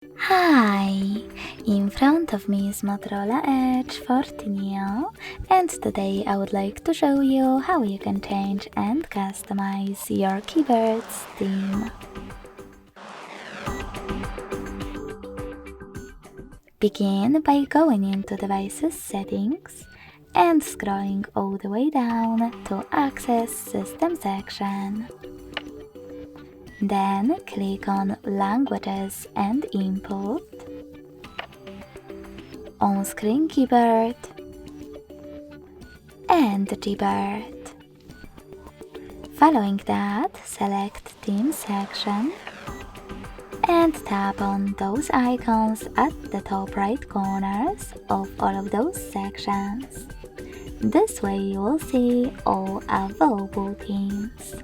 Hi! In front of me is Motorola Edge 14 Neo, and today I would like to show you how you can change and customize your keyboard's theme. Begin by going into Devices Settings and scrolling all the way down to Access System section. Then click on Languages and Input, On-Screen Keyboard, and Gboard. Following that, select Theme section and tap on those icons at the top right corners of all of those sections. This way you will see all available themes.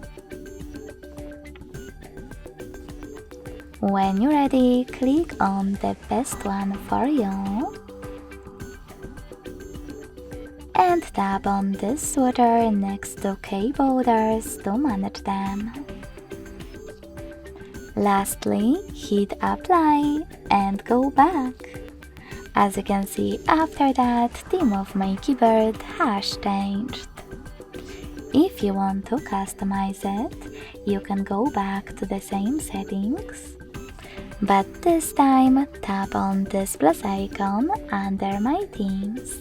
When you're ready, click on the best one for you and tap on this switcher next to keyboarders to manage them. Lastly, hit apply and go back. As you can see, after that, theme of my keyboard has changed. If you want to customize it, you can go back to the same settings, but this time tap on this plus icon under my themes.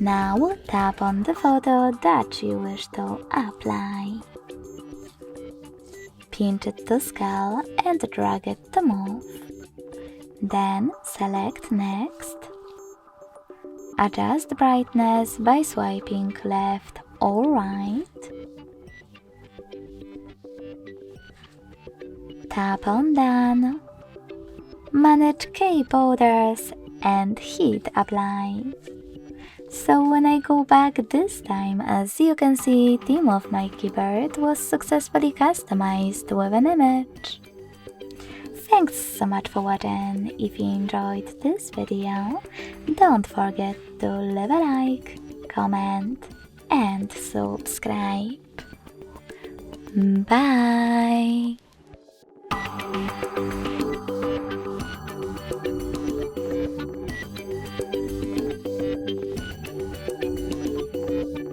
Now tap on the photo that you wish to apply. Pinch it to scale and drag it to move. Then select Next. Adjust brightness by swiping left or right. Tap on Done. Manage keyboarders and hit Apply. So when I go back this time, as you can see, theme of my keyboard was successfully customized with an image. Thanks so much for watching. If you enjoyed this video, don't forget to leave a like, comment and subscribe. Bye!